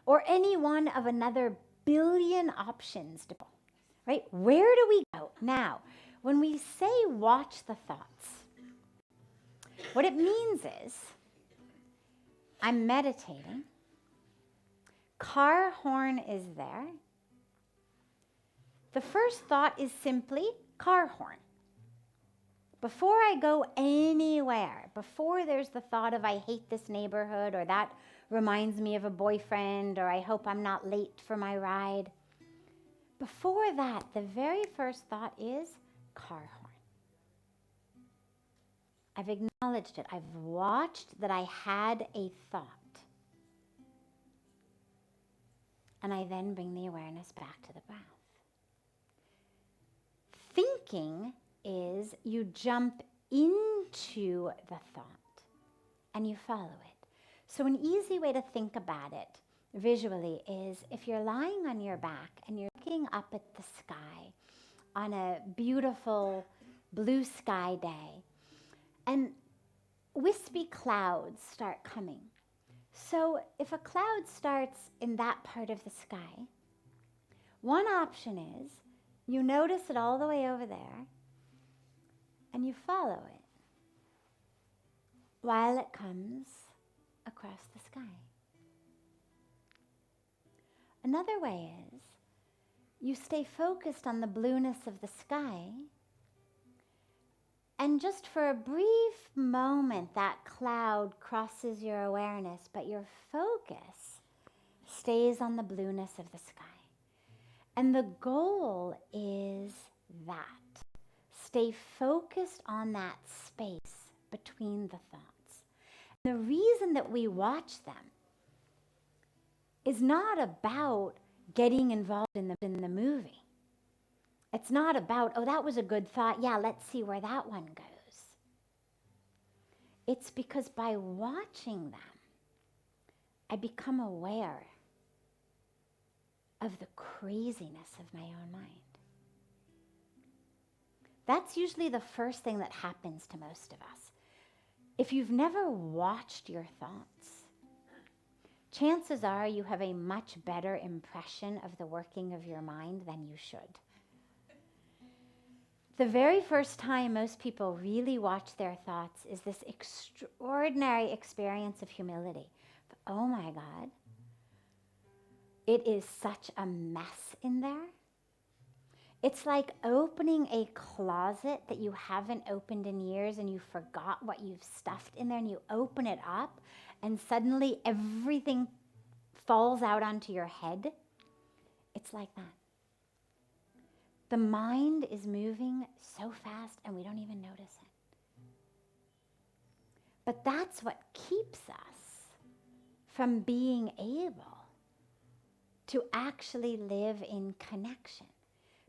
or any one of another billion options, right? Where do we go? Now, when we say watch the thoughts, what it means is I'm meditating, car horn is there. The first thought is simply car horn. Before I go anywhere, before there's the thought of I hate this neighborhood, or that reminds me of a boyfriend, or I hope I'm not late for my ride, before that, the very first thought is car horn. I've acknowledged it. I've watched that I had a thought. And I then bring the awareness back to the breath. Thinking is you jump into the thought and you follow it. So an easy way to think about it visually is if you're lying on your back and you're looking up at the sky on a beautiful blue sky day, and wispy clouds start coming. So if a cloud starts in that part of the sky, one option is you notice it all the way over there and you follow it while it comes across the sky. Another way is you stay focused on the blueness of the sky, and just for a brief moment that cloud crosses your awareness, but your focus stays on the blueness of the sky. And the goal is that. Stay focused on that space between the thoughts. The reason that we watch them is not about getting involved in the movie. It's not about, oh, that was a good thought. Yeah, let's see where that one goes. It's because by watching them, I become aware of the craziness of my own mind. That's usually the first thing that happens to most of us. If you've never watched your thoughts, chances are you have a much better impression of the working of your mind than you should. The very first time most people really watch their thoughts is this extraordinary experience of humility. Oh my God, it is such a mess in there. It's like opening a closet that you haven't opened in years and you forgot what you've stuffed in there, and you open it up and suddenly everything falls out onto your head. It's like that. The mind is moving so fast and we don't even notice it. But that's what keeps us from being able to actually live in connection.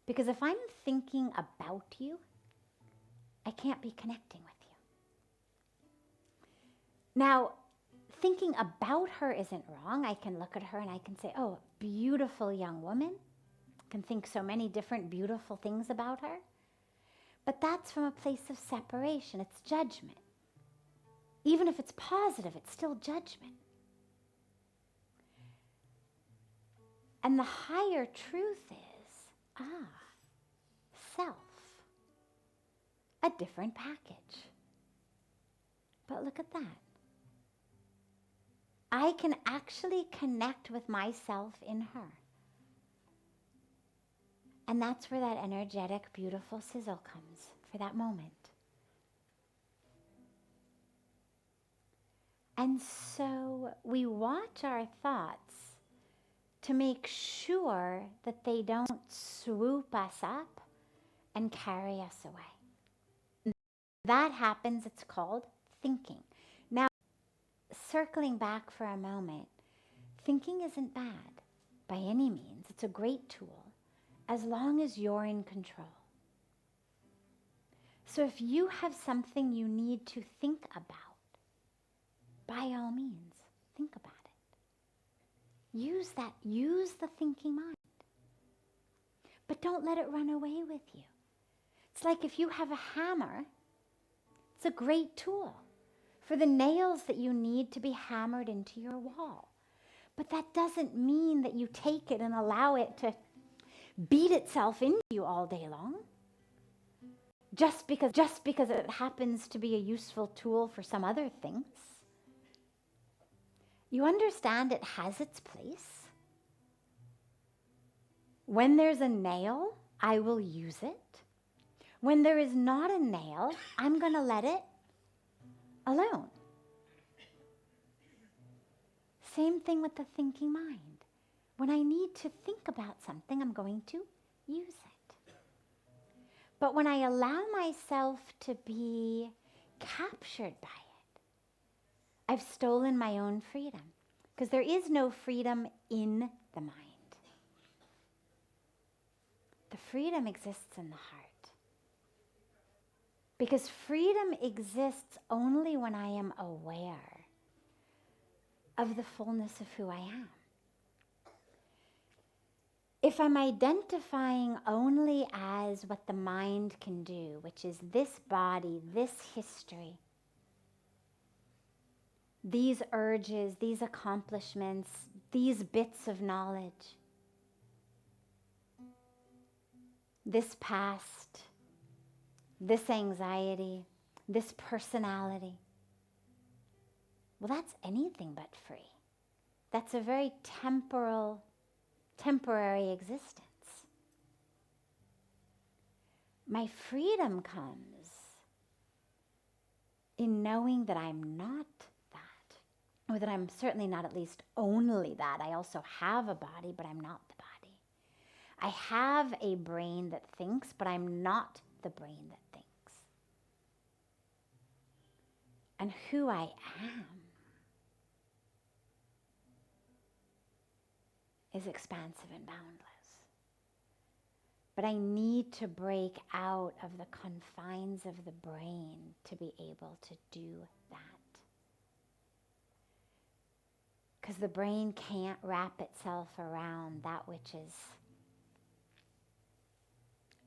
Because if I'm thinking about you, I can't be connecting with you. Now, thinking about her isn't wrong. I can look at her and I can say, oh, beautiful young woman. Can think so many different beautiful things about her. But that's from a place of separation. It's judgment. Even if it's positive, it's still judgment. And the higher truth is, self. A different package. But look at that. I can actually connect with myself in her. And that's where that energetic, beautiful sizzle comes for that moment. And so we watch our thoughts to make sure that they don't swoop us up and carry us away. That happens, it's called thinking. Now, circling back for a moment, thinking isn't bad by any means. It's a great tool, as long as you're in control. So if you have something you need to think about, by all means, think about it. Use the thinking mind. But don't let it run away with you. It's like if you have a hammer, it's a great tool for the nails that you need to be hammered into your wall. But that doesn't mean that you take it and allow it to beat itself into you all day long. Just because it happens to be a useful tool for some other things. You understand it has its place. When there's a nail, I will use it. When there is not a nail, I'm going to let it alone. Same thing with the thinking mind. When I need to think about something, I'm going to use it. But when I allow myself to be captured by it, I've stolen my own freedom. Because there is no freedom in the mind. The freedom exists in the heart. Because freedom exists only when I am aware of the fullness of who I am. If I'm identifying only as what the mind can do, which is this body, this history, these urges, these accomplishments, these bits of knowledge, this past, this anxiety, this personality, well, that's anything but free. That's a very temporary existence. My freedom comes in knowing that I'm not that, or that I'm certainly not at least only that. I also have a body, but I'm not the body. I have a brain that thinks, but I'm not the brain that thinks. And who I am is expansive and boundless. But I need to break out of the confines of the brain to be able to do that. Because the brain can't wrap itself around that which is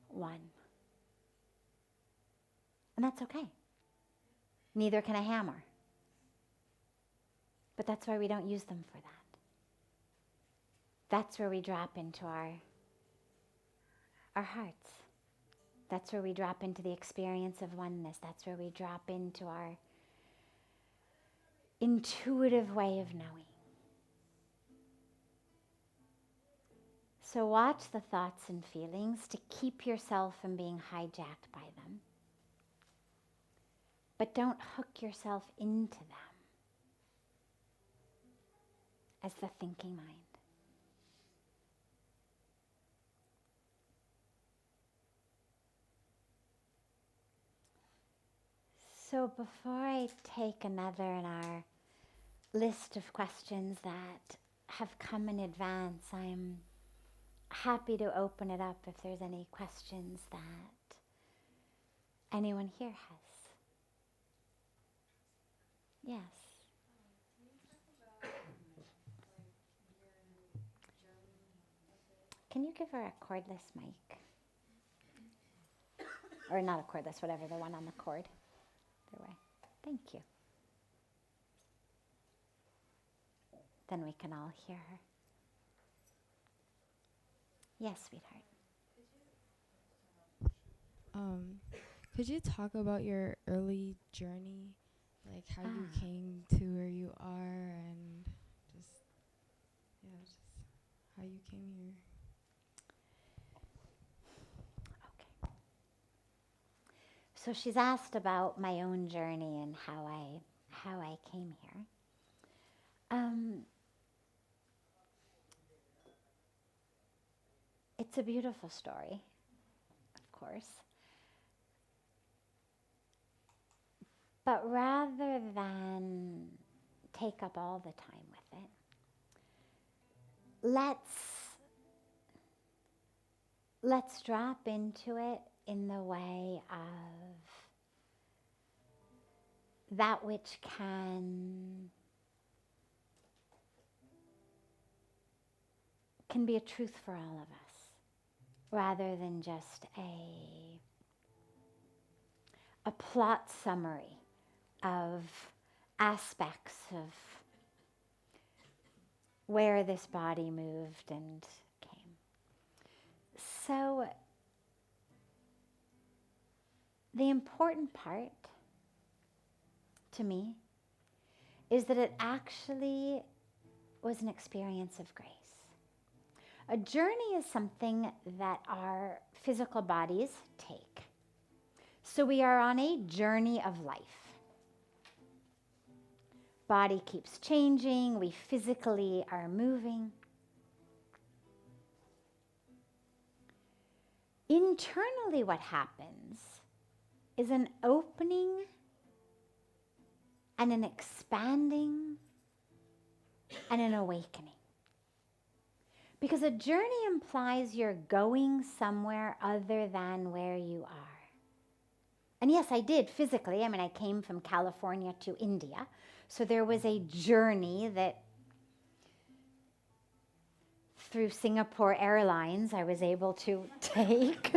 one. And that's okay. Neither can a hammer. But that's why we don't use them for that. That's where we drop into our hearts. That's where we drop into the experience of oneness. That's where we drop into our intuitive way of knowing. So watch the thoughts and feelings to keep yourself from being hijacked by them. But don't hook yourself into them as the thinking mind. So before I take another in our list of questions that have come in advance, I'm happy to open it up if there's any questions that anyone here has. Yes. Can you give her a cordless mic? Or not a cordless, whatever, the one on the cord. Their way. Thank you. Then we can all hear her. Yes, sweetheart. Could you talk about your early journey? Like how you came to where you are and just how you came here. Okay. So she's asked about my own journey and how I came here. It's a beautiful story, of course. But rather than take up all the time with it, let's drop into it in the way of that which can be a truth for all of us, rather than just a plot summary of aspects of where this body moved and came. So the important part to me is that it actually was an experience of grace. A journey is something that our physical bodies take. So we are on a journey of life. Body keeps changing, we physically are moving. Internally, what happens is an opening and an expanding and an awakening. Because a journey implies you're going somewhere other than where you are. And yes, I did physically. I mean, I came from California to India. So there was a journey that through Singapore Airlines I was able to take.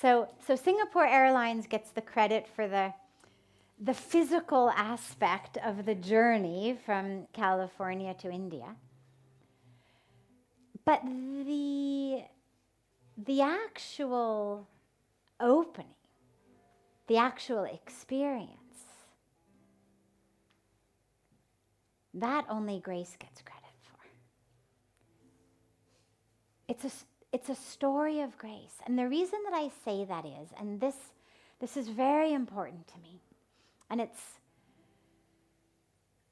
So Singapore Airlines gets the credit for the physical aspect of the journey from California to India. But the actual opening, the actual experience, that only grace gets credit for. It's a story of grace. And the reason that I say that is, and this is very important to me, and it's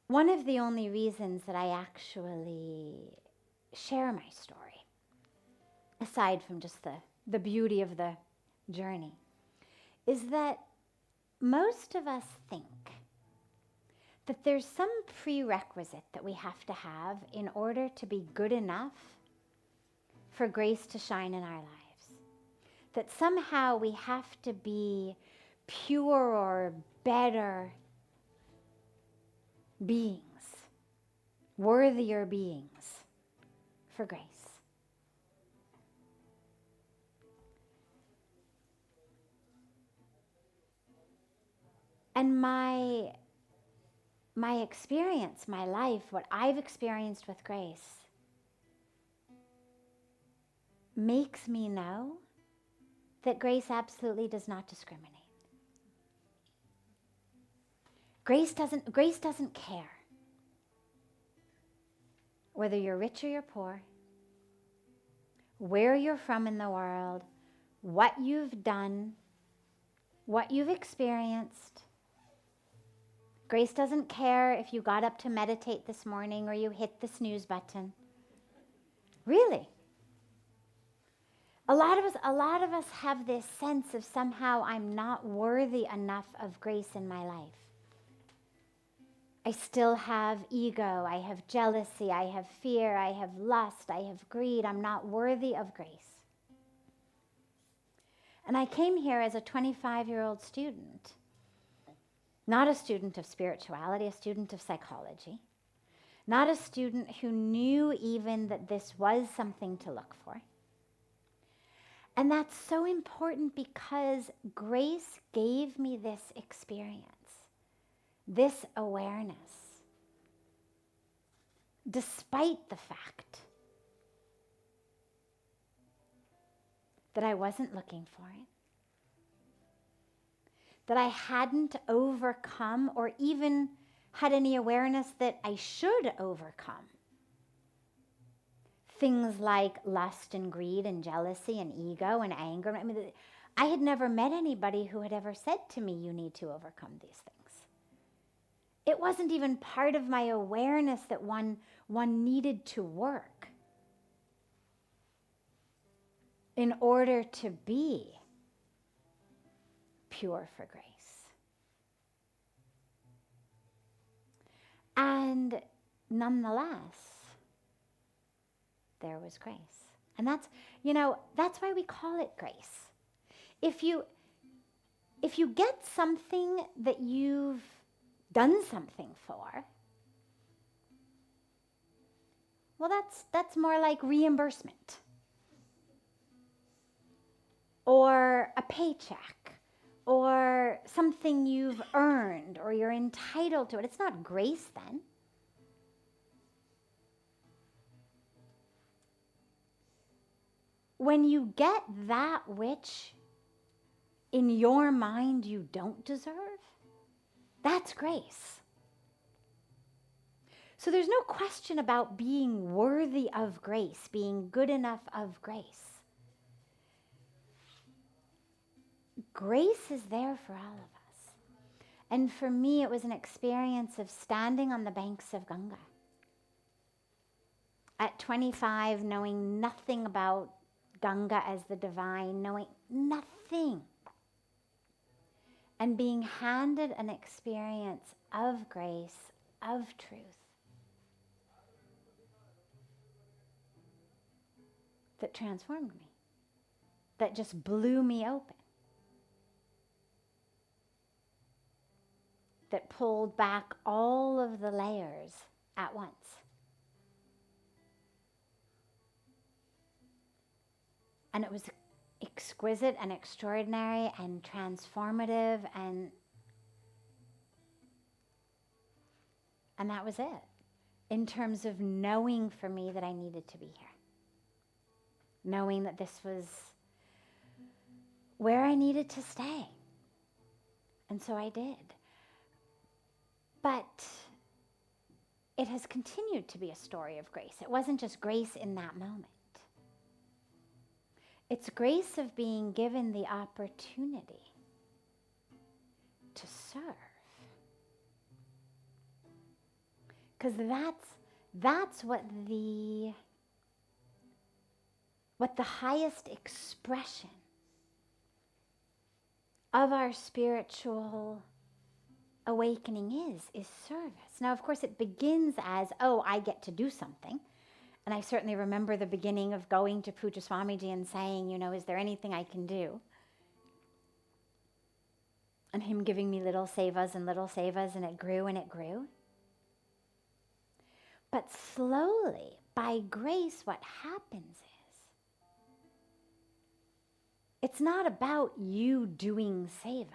one of the only reasons that I actually share my story, aside from just the beauty of the journey, is that most of us think that there's some prerequisite that we have to have in order to be good enough for grace to shine in our lives. That somehow we have to be pure or better beings, worthier beings for grace. And my experience, my life, what I've experienced with grace makes me know that grace absolutely does not discriminate. Grace doesn't care whether you're rich or you're poor, where you're from in the world, what you've done, what you've experienced. Grace doesn't care if you got up to meditate this morning or you hit the snooze button. Really. A lot of us have this sense of somehow I'm not worthy enough of grace in my life. I still have ego, I have jealousy, I have fear, I have lust, I have greed. I'm not worthy of grace. And I came here as a 25-year-old student. Not a student of spirituality, a student of psychology. Not a student who knew even that this was something to look for. And that's so important because grace gave me this experience, this awareness, despite the fact that I wasn't looking for it, that I hadn't overcome or even had any awareness that I should overcome. Things like lust and greed and jealousy and ego and anger. I mean, I had never met anybody who had ever said to me, you need to overcome these things. It wasn't even part of my awareness that one needed to work in order to be pure for grace. And nonetheless, there was grace. And that's why we call it grace. If you get something that you've done something for, well, that's more like reimbursement or a paycheck or something you've earned or you're entitled to it. It's not grace then. when you get that which in your mind you don't deserve, that's grace. So there's no question about being worthy of grace, being good enough of grace. Grace is there for all of us. And for me, it was an experience of standing on the banks of Ganga. At 25, knowing nothing about Ganga as the divine, knowing nothing. And being handed an experience of grace, of truth, that transformed me, that just blew me open, that pulled back all of the layers at once. And it was exquisite and extraordinary and transformative, and that was it, in terms of knowing for me that I needed to be here. Knowing that this was where I needed to stay. And so I did. But it has continued to be a story of grace. It wasn't just grace in that moment. It's grace of being given the opportunity to serve. Because that's what the highest expression of our spiritual awakening is service. Now, of course, it begins as, oh, I get to do something. And I certainly remember the beginning of going to Puja Swamiji and saying, is there anything I can do? And him giving me little sevas, and it grew and it grew. But slowly, by grace, what happens is, it's not about you doing seva.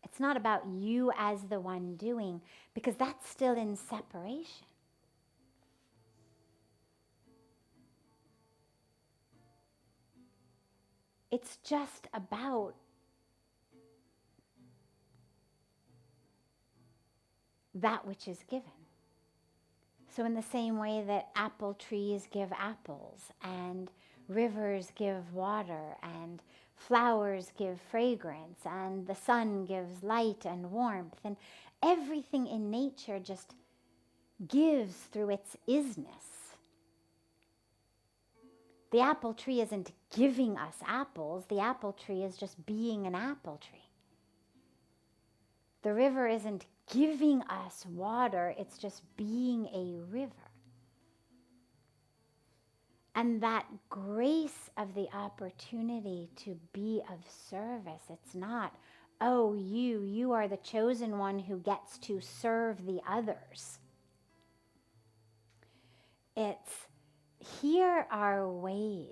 It's not about you as the one doing, because that's still in separation. It's just about that which is given. So in the same way that apple trees give apples, and rivers give water, and flowers give fragrance, and the sun gives light and warmth, and everything in nature just gives through its isness. The apple tree isn't giving us apples. The apple tree is just being an apple tree. The river isn't giving us water. It's just being a river. And that grace of the opportunity to be of service, it's not, oh, you are the chosen one who gets to serve the others. It's, here are ways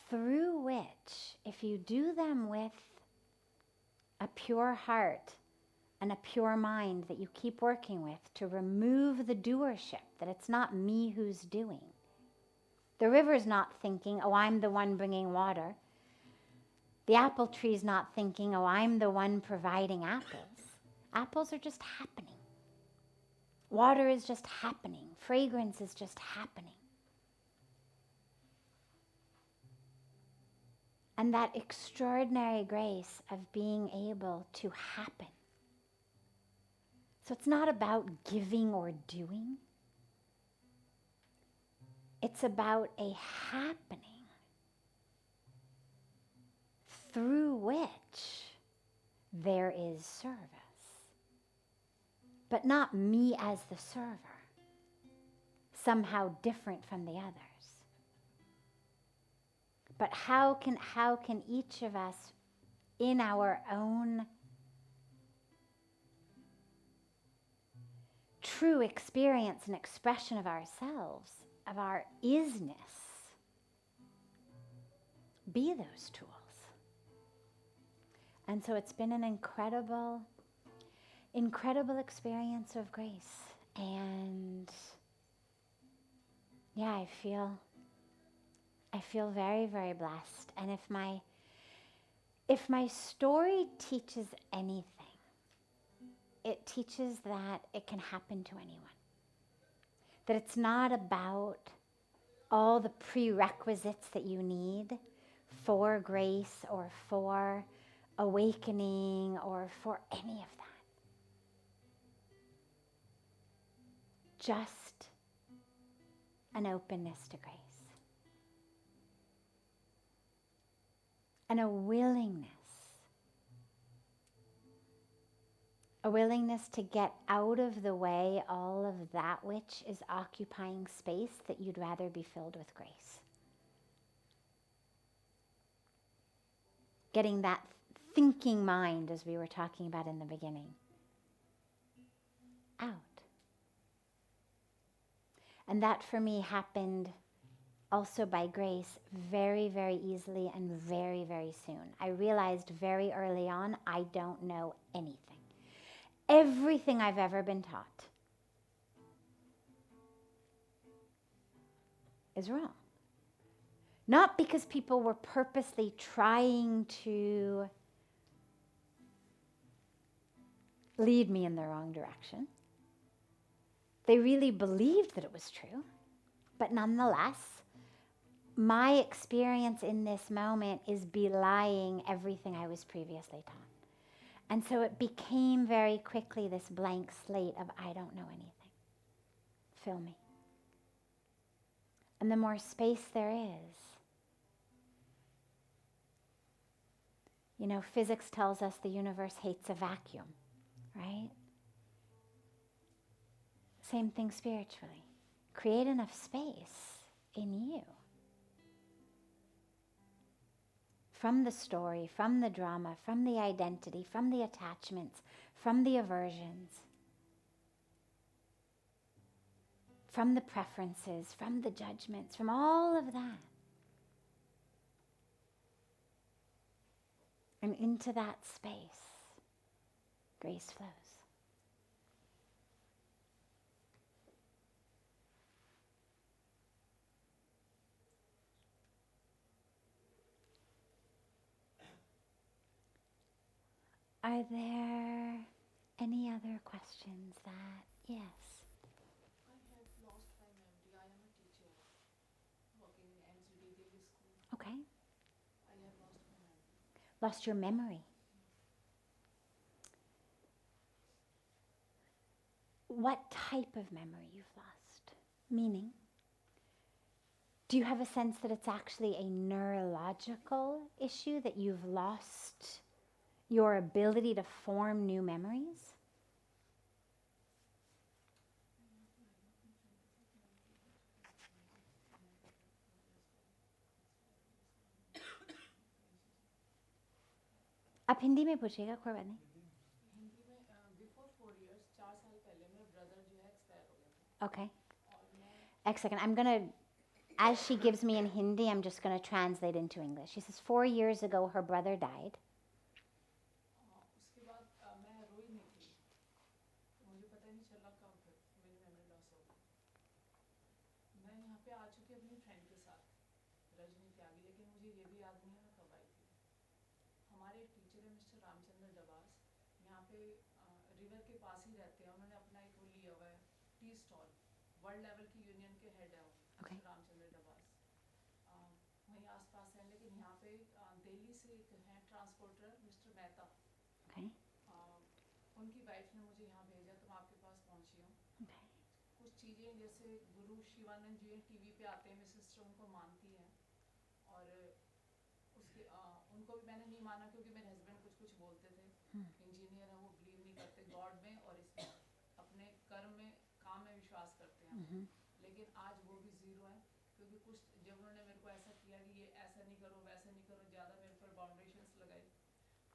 through which, if you do them with a pure heart and a pure mind that you keep working with, to remove the doership, that it's not me who's doing. The river's not thinking, oh, I'm the one bringing water. The apple tree's not thinking, oh, I'm the one providing apples. Apples are just happening. Water is just happening. Fragrance is just happening. And that extraordinary grace of being able to happen. So it's not about giving or doing. It's about a happening through which there is service. But not me as the server, somehow different from the others. But how can each of us, in our own true experience and expression of ourselves, of our isness, be those tools? And so it's been an incredible experience of grace. And yeah, I feel I feel very, very blessed. And if my story teaches anything, it teaches that it can happen to anyone. That it's not about all the prerequisites that you need for grace or for awakening or for any of that. Just an openness to grace. And a willingness to get out of the way all of that which is occupying space that you'd rather be filled with grace. Getting that thinking mind, as we were talking about in the beginning, out. And that for me happened also by grace very, very easily and very, very soon. I realized very early on, I don't know anything. Everything I've ever been taught is wrong. Not because people were purposely trying to lead me in the wrong direction. They really believed that it was true. But nonetheless, my experience in this moment is belying everything I was previously taught. And so it became very quickly this blank slate of, I don't know anything. Fill me. And the more space there is, you know, physics tells us the universe hates a vacuum, right? Same thing spiritually. Create enough space in you. From the story, from the drama, from the identity, from the attachments, from the aversions, from the preferences, from the judgments, from all of that. And into that space, grace flows. Are there any other questions that, yes? I have lost my memory. I am a teacher working in NGD daily school. Okay. I have lost my memory. Lost your memory. What type of memory you've lost? Meaning, do you have a sense that it's actually a neurological issue, that you've lost your ability to form new memories? आप हिंदी में पूछिएगा, कोई बात नहीं. हिंदी में before 4 years, 4 साल पहले मेरा brother जो है expire हो गया था. Okay. और मैं A second. I'm going to, as she gives me in Hindi, I'm just going to translate into English. She says, 4 years ago, her brother died. उसके बाद मैं रोई नहीं थी. मुझे पता ही नहीं चला कब मेरी memory loss हो गई. मैं यहाँ पे आ चुकी अपनी friend के साथ, रजनी त्यागी, लेकिन मुझे ये भी याद नहीं है मैं कब आई थी. हमारे एक टीचर है मिस्टर रामचंद्र डबास, यहाँ पे रिवर के पास ही रहते हैं. उन्होंने अपना एक वो लिया हुआ है टी स्टॉल, वर्ल्ड लेवल की यूनियन के हेड है वो, Okay. रामचंद्र डबास. वहीं आसपास हैं, लेकिन यहाँ पे दिल्ली से एक हैं ट्रांसपोर्टर मिस्टर मेहता. Okay. उनकी वाइफ ने मुझे यहाँ भेजा, तो मैं आपके पास पहुँची हूँ. Okay. कुछ चीज़ें जैसे गुरु शिवानंद जी टीवी पे आते हैं, मेरी सिस्टर उनको मानती हैं, और उसके उनको भी मैंने नहीं माना क्योंकि मेरे हस्बैंड कुछ कुछ बोलते थे. इंजीनियर है, वो बिलीव नहीं करते गॉड में और इसमें, अपने कर्म में, काम में विश्वास करते हैं. लेकिन आज वो भी जीरो है, क्योंकि कुछ जब उन्होंने मेरे को ऐसा किया कि ये ऐसा नहीं करो वैसा नहीं करो, ज़्यादा मेरे पर बाउंडेशंस लगाई,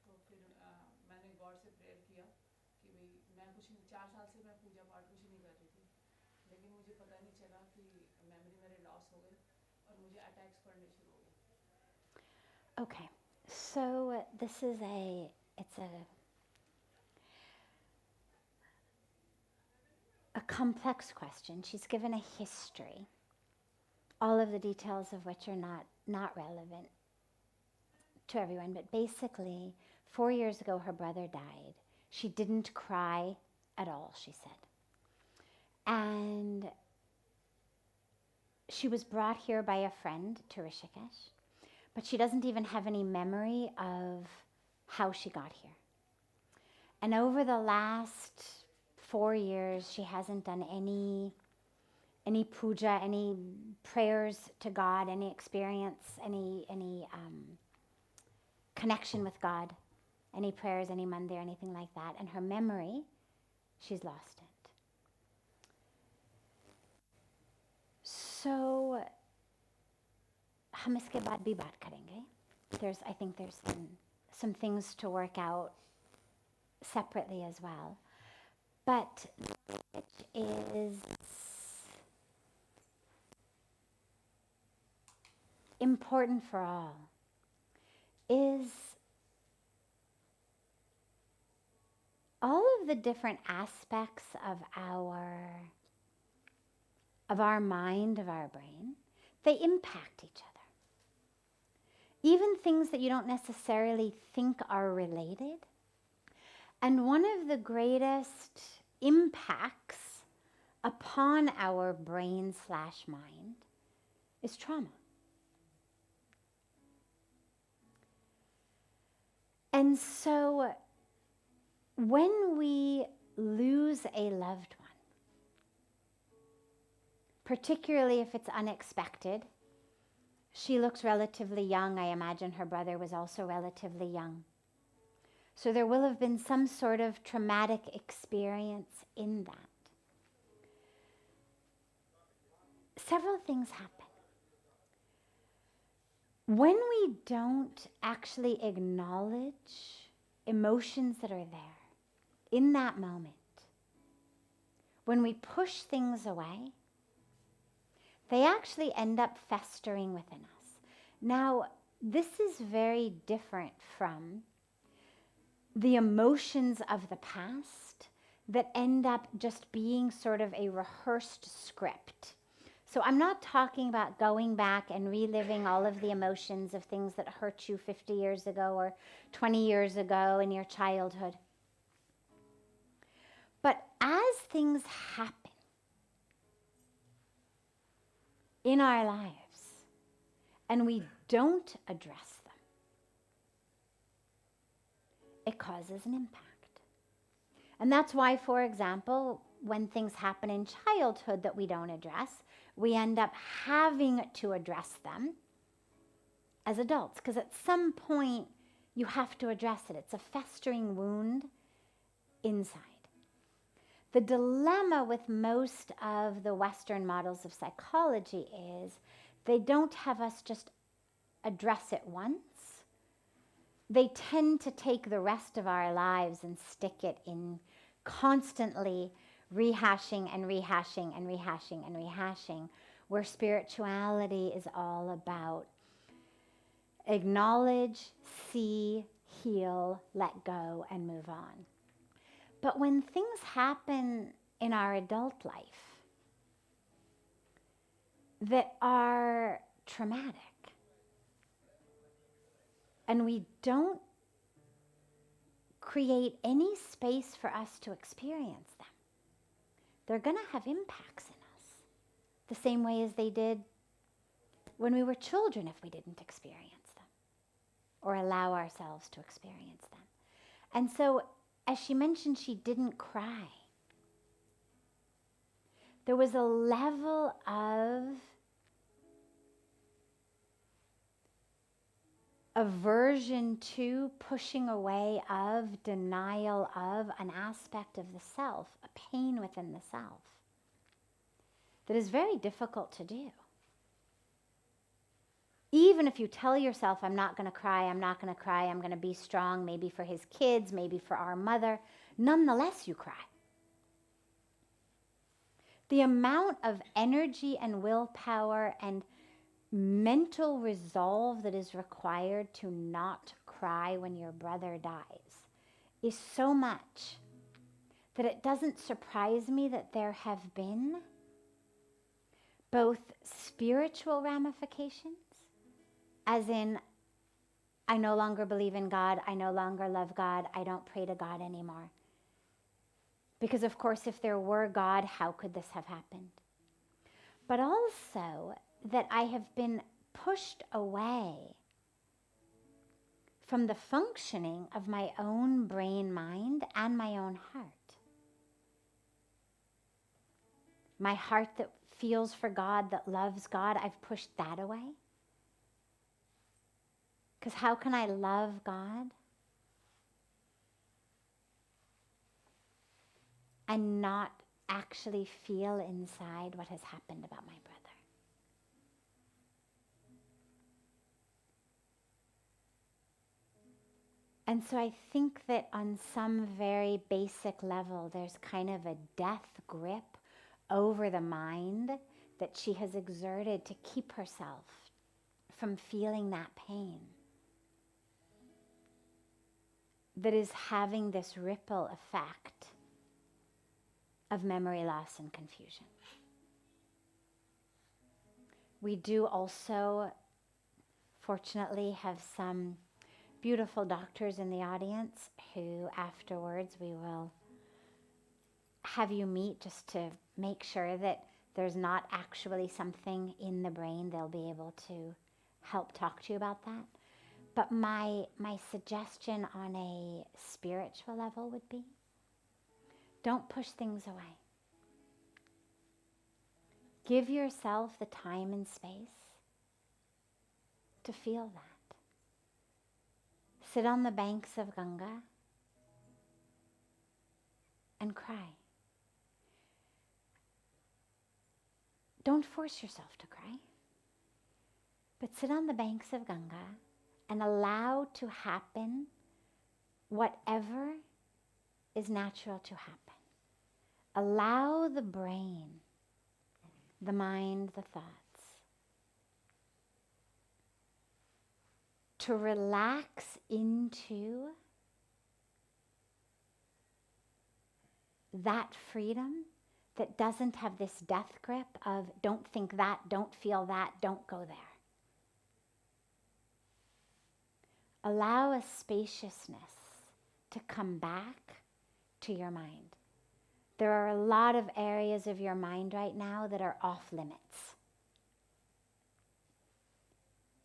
तो फिर मैंने गॉड से प्रेयर किया कि भाई मैं कुछ नहीं, 4 साल से मैं पूजा पाठ कुछ नहीं कर रही थी, लेकिन मुझे पता नहीं चला कि मेमोरी मेरे लॉस हो गई और मुझे अटैक्स पड़ने शुरू हो गए. Okay. So this is it's a complex question. She's given a history, all of the details of which are not not relevant to everyone, but basically 4 years ago her brother died. She didn't cry at all, she said. And she was brought here by a friend to Rishikesh, but she doesn't even have any memory of how she got here. And over the last 4 years, she hasn't done any puja, any prayers to God, any experience, any connection with God, any prayers, any mandir, anything like that. And her memory, she's lost it. So, हम इसके बाद भी बात करेंगे. I think there's some things to work out separately as well. But it is important for all is all of the different aspects of our mind, of our brain, they impact each other. Even things that you don't necessarily think are related. And one of the greatest impacts upon our brain/mind is trauma. And so when we lose a loved one, particularly if it's unexpected, she looks relatively young. I imagine her brother was also relatively young. So there will have been some sort of traumatic experience in that. Several things happen. When we don't actually acknowledge emotions that are there in that moment, when we push things away, they actually end up festering within us. Now, this is very different from the emotions of the past that end up just being sort of a rehearsed script. So I'm not talking about going back and reliving all of the emotions of things that hurt you 50 years ago or 20 years ago in your childhood. But as things happen in our lives and we don't address them, it causes an impact. And that's why, for example, when things happen in childhood that we don't address, we end up having to address them as adults, because at some point you have to address it. It's a festering wound inside. The dilemma with most of the Western models of psychology is they don't have us just address it once. They tend to take the rest of our lives and stick it in constantly rehashing and rehashing and rehashing and rehashing, where spirituality is all about acknowledge, see, heal, let go, and move on. But when things happen in our adult life that are traumatic, and we don't create any space for us to experience them, they're going to have impacts in us the same way as they did when we were children if we didn't experience them or allow ourselves to experience them. And so, as she mentioned, she didn't cry. There was a level of aversion to, pushing away of, denial of an aspect of the self, a pain within the self, that is very difficult to do. Even if you tell yourself, I'm not going to cry, I'm not going to cry, I'm going to be strong, maybe for his kids, maybe for our mother, nonetheless you cry. The amount of energy and willpower and mental resolve that is required to not cry when your brother dies is so much that it doesn't surprise me that there have been both spiritual ramifications as in, I no longer believe in God, I no longer love God, I don't pray to God anymore. Because of course, if there were God, how could this have happened? But also that I have been pushed away from the functioning of my own brain, mind, and my own heart. My heart that feels for God, that loves God, I've pushed that away. Because how can I love God and not actually feel inside what has happened about my brother? And so I think that on some very basic level, there's kind of a death grip over the mind that she has exerted to keep herself from feeling that pain, that is having this ripple effect of memory loss and confusion. We do also, fortunately, have some beautiful doctors in the audience who afterwards we will have you meet just to make sure that there's not actually something in the brain. They'll be able to help talk to you about that. But my suggestion on a spiritual level would be, don't push things away. Give yourself the time and space to feel that. Sit on the banks of Ganga and cry. Don't force yourself to cry, but sit on the banks of Ganga and allow to happen whatever is natural to happen. Allow the brain, the mind, the thoughts to relax into that freedom that doesn't have this death grip of don't think that, don't feel that, don't go there. Allow a spaciousness to come back to your mind. There are a lot of areas of your mind right now that are off limits.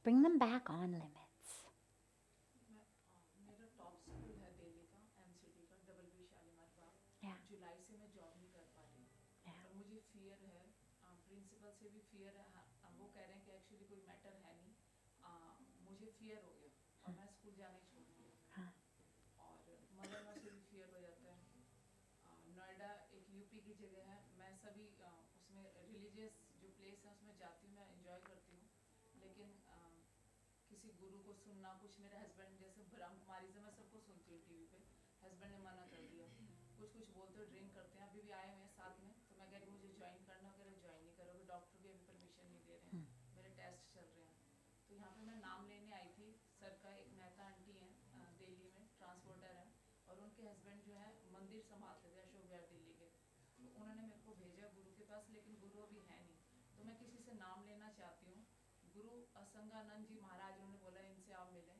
Bring them back on limits. मेरा top school है दिल्ली का MCT का W Shalimar बाग जुलाई से मैं job नहीं कर पा रही और मुझे फियर है प्रिंसिपल से भी फियर है वो कह रहे हैं कि एक्चुअली कोई मैटर है नहीं मुझे फियर हो गया और मैं स्कूल जाना ही छोड़ दिया और मदर लॉ से भी फियर हो जाता है नोएडा एक यूपी की जगह है मैं सभी उसमें रिलीजियस जो प्लेस है उसमें जाती हूँ मैं एंजॉय करती हूँ लेकिन किसी गुरु को सुनना कुछ मेरे हस्बैंड जैसे ब्रह्म कुमारी से मैं सबको सुनती हूँ टीवी पे हस्बैंड ने मना कर दिया कुछ बोलते हो ड्रिंक करते हैं अभी भी आए हुए हैं साथ में तो मैं कह रही मुझे ज्वाइन करना अगर ज्वाइन नहीं करोगे डॉक्टर भी अभी परमिशन नहीं दे रहे हैं मेरे टेस्ट चल रहे हैं तो यहाँ पे मैं नाम लेने आई थी सर का एक मेहता आंटी हैं दिल्ली में ट्रांसपोर्टर हैं और उनके हस्बैंड जो है मंदिर संभालते थे अशोक विहार दिल्ली के तो उन्होंने मेरे को भेजा गुरु के पास लेकिन गुरु अभी है नहीं तो मैं किसी से नाम लेना चाहती हूँ गुरु असंगानंद जी महाराज उन्होंने बोला इनसे आप मिलें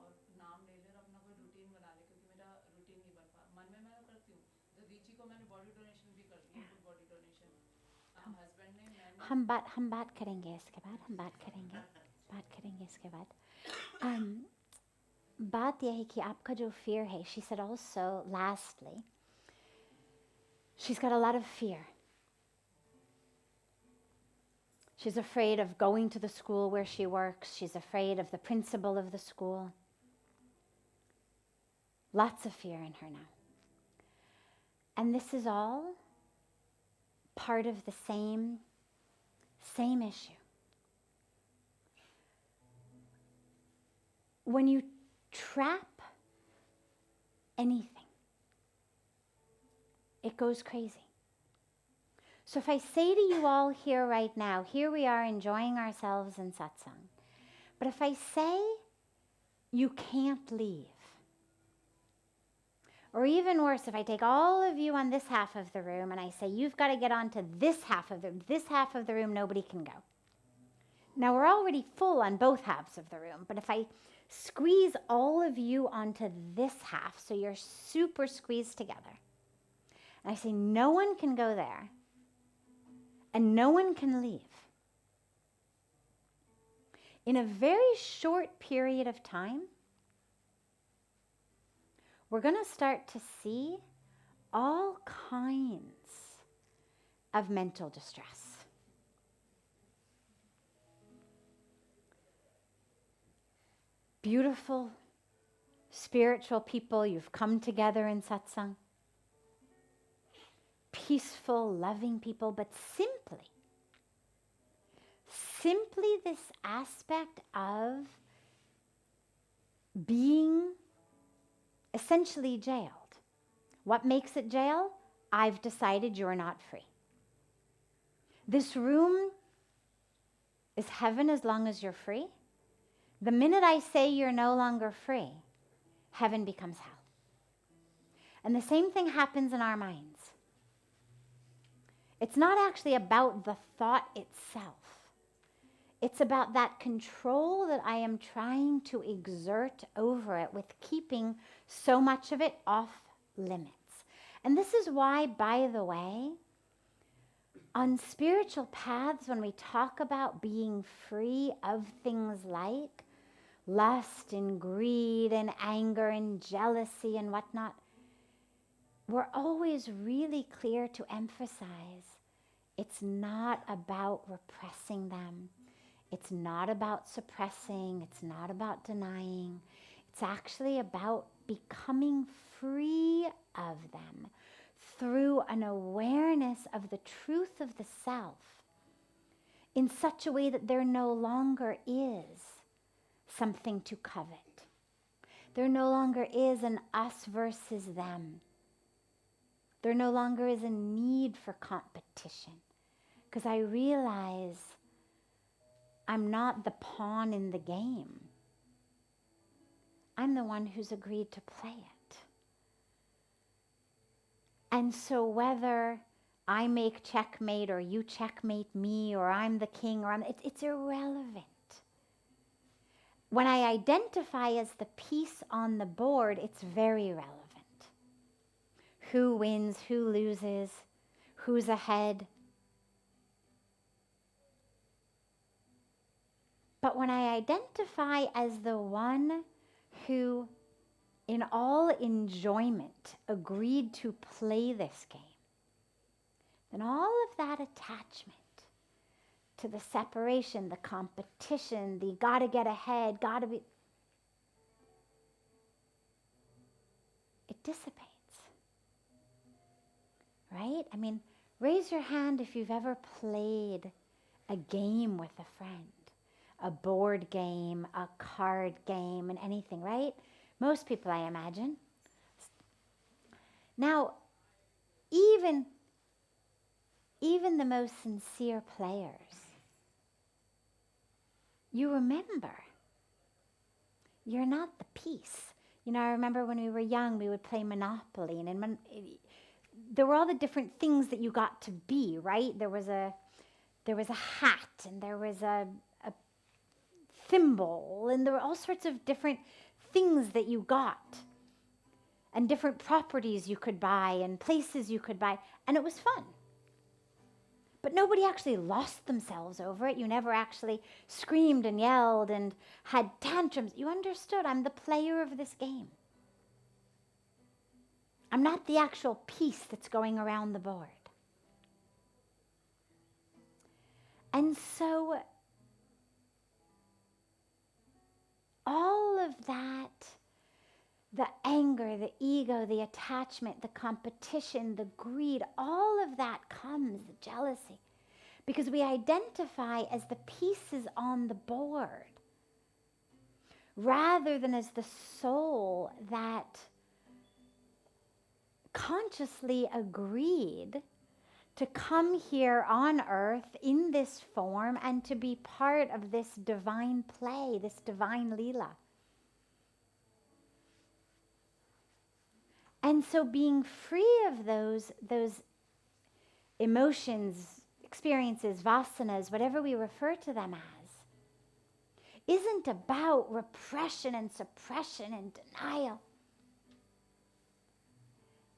और नाम ले लें और अपना कोई रूटीन बना ले क्योंकि मेरा रूटीन नहीं बन पा मन में मैं करती हूँ दीदी को मैंने बॉडी डोनेशन भी कर दिया फुल बॉडी डोनेशन हस्बैंड ने मैंने हम बात करेंगे इसके बाद बात करेंगे इसके बाद बात यह है कि आपका जो fear है she said also lastly she's got a lot of fear. She's afraid of going to the school where she works. She's afraid of the principal of the school. Lots of fear in her now. And this is all part of the same issue. When you trap anything, it goes crazy. So if I say to you all here right now, here we are enjoying ourselves in satsang, but if I say you can't leave, or even worse, if I take all of you on this half of the room and I say you've got to get on to this half of the room, nobody can go. Now we're already full on both halves of the room, but if I squeeze all of you onto this half, so you're super squeezed together, and I say no one can go there, and no one can leave. In a very short period of time, we're going to start to see all kinds of mental distress. Beautiful, spiritual people, you've come together in satsang. Peaceful, loving people, but simply this aspect of being essentially jailed. What makes it jail? I've decided you're not free. This room is heaven as long as you're free. The minute I say you're no longer free, heaven becomes hell. And the same thing happens in our minds. It's not actually about the thought itself. It's about that control that I am trying to exert over it with keeping so much of it off limits. And this is why, by the way, on spiritual paths, when we talk about being free of things like lust and greed and anger and jealousy and whatnot, we're always really clear to emphasize it's not about repressing them. It's not about suppressing. It's not about denying. It's actually about becoming free of them through an awareness of the truth of the self in such a way that there no longer is something to covet. There no longer is an us versus them. There no longer is a need for competition, because I realize I'm not the pawn in the game. I'm the one who's agreed to play it. And so whether I make checkmate or you checkmate me or I'm the king or it's irrelevant. When I identify as the piece on the board, it's very relevant. Who wins, who loses, who's ahead. But when I identify as the one who, in all enjoyment, agreed to play this game, then all of that attachment to the separation, the competition, the gotta get ahead, gotta be, it dissipates. Right? I mean, raise your hand if you've ever played a game with a friend, a board game, a card game, and anything, right? Most people, I imagine. Now, even the most sincere players, you remember, you're not the piece. You know, I remember when we were young, we would play Monopoly, and there were all the different things that you got to be, right? There was a hat, and there was a thimble, and there were all sorts of different things that you got, and different properties you could buy, and places you could buy, and it was fun. But nobody actually lost themselves over it. You never actually screamed and yelled and had tantrums. You understood, I'm the player of this game. I'm not the actual piece that's going around the board. And so all of that, the anger, the ego, the attachment, the competition, the greed, all of that comes, the jealousy, because we identify as the pieces on the board rather than as the soul that consciously agreed to come here on earth in this form and to be part of this divine play, this divine Leela. And so being free of those emotions, experiences, vasanas, whatever we refer to them as, isn't about repression and suppression and denial.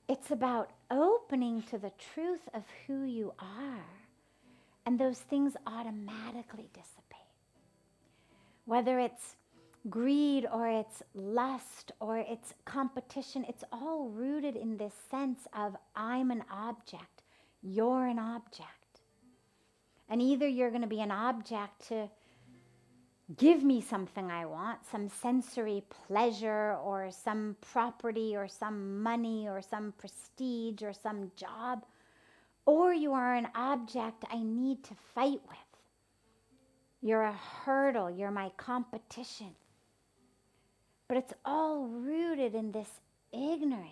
It's about opening to the truth of who you are, and those things automatically dissipate. Whether it's greed or it's lust or it's competition, it's all rooted in this sense of I'm an object, you're an object. And either you're going to be an object to give me something I want, some sensory pleasure or some property or some money or some prestige or some job, or you are an object I need to fight with. You're a hurdle, you're my competition. But it's all rooted in this ignorance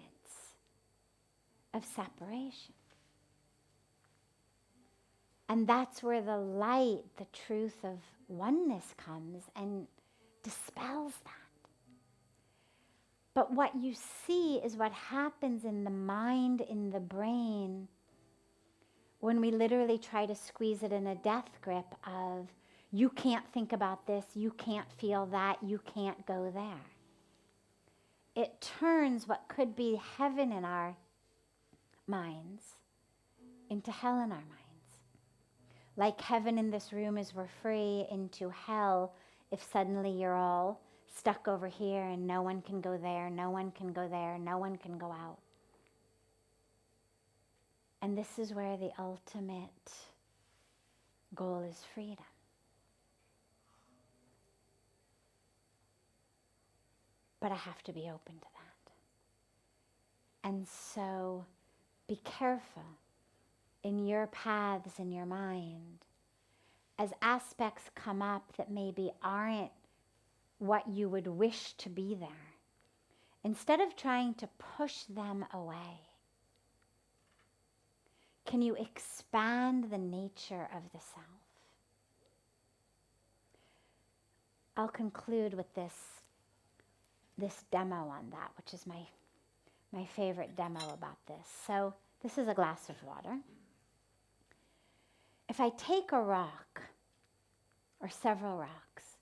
of separation. And that's where the light, the truth of oneness comes and dispels that. But what you see is what happens in the mind, in the brain, when we literally try to squeeze it in a death grip of, you can't think about this, you can't feel that, you can't go there. It turns what could be heaven in our minds into hell in our minds. Like heaven in this room is we're free, into hell if suddenly you're all stuck over here and no one can go there, no one can go there, no one can go out. And this is where the ultimate goal is freedom. But I have to be open to that. And so be careful in your paths in your mind as aspects come up that maybe aren't what you would wish to be there. Instead of trying to push them away, can you expand the nature of the self? I'll conclude with this demo on that, which is my favorite demo about this. So this is a glass of water. If I take a rock, or several rocks,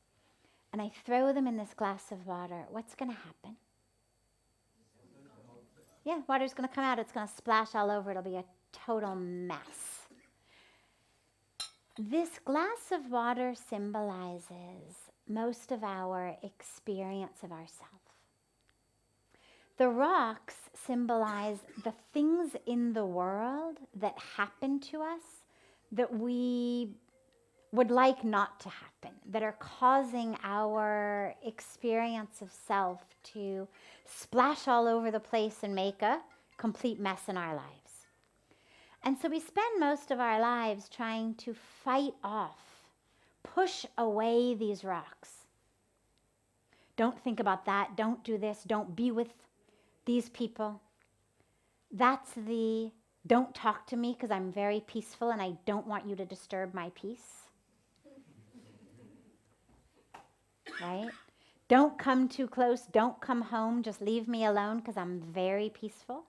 and I throw them in this glass of water, what's going to happen? Yeah, water's going to come out. It's going to splash all over. It'll be a total mess. This glass of water symbolizes most of our experience of ourself. The rocks symbolize the things in the world that happen to us that we would like not to happen, that are causing our experience of self to splash all over the place and make a complete mess in our lives. And so we spend most of our lives trying to fight off, push away these rocks. Don't think about that, don't do this, don't be with these people. That's the don't talk to me because I'm very peaceful and I don't want you to disturb my peace. Right? Don't come too close, don't come home, just leave me alone because I'm very peaceful.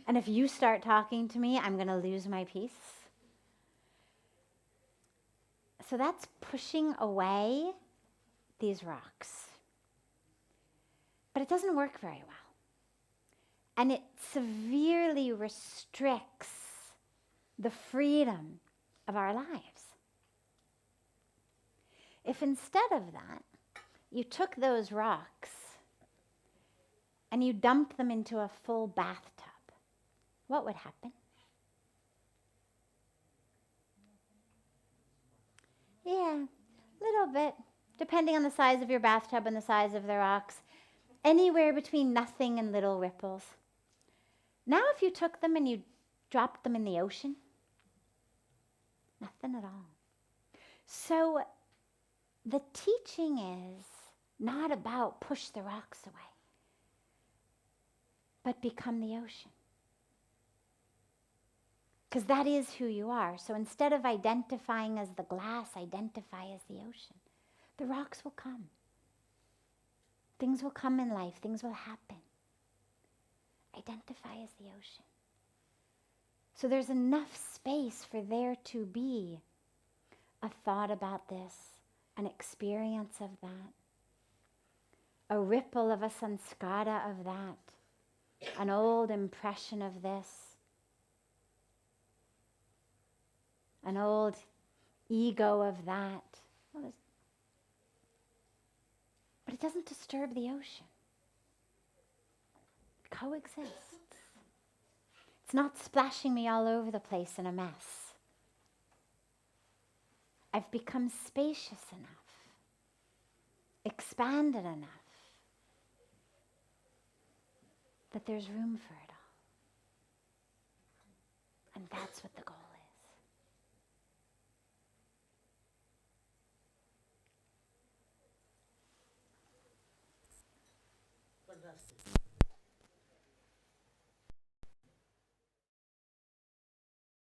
And if you start talking to me, I'm going to lose my peace. So that's pushing away these rocks. But it doesn't work very well. And it severely restricts the freedom of our lives. If instead of that, you took those rocks and you dumped them into a full bathtub, what would happen? Yeah, a little bit, depending on the size of your bathtub and the size of the rocks. Anywhere between nothing and little ripples. Now if you took them and you dropped them in the ocean, nothing at all. So the teaching is not about push the rocks away, but become the ocean. Because that is who you are. So instead of identifying as the glass, identify as the ocean. The rocks will come. Things will come in life. Things will happen. Identify as the ocean. So there's enough space for there to be a thought about this, an experience of that, a ripple of a sanskara of that, an old impression of this, an old ego of that. But it doesn't disturb the ocean. It coexists. It's not splashing me all over the place in a mess. I've become spacious enough, expanded enough, that there's room for it all. And that's what the goal is. Fantastic.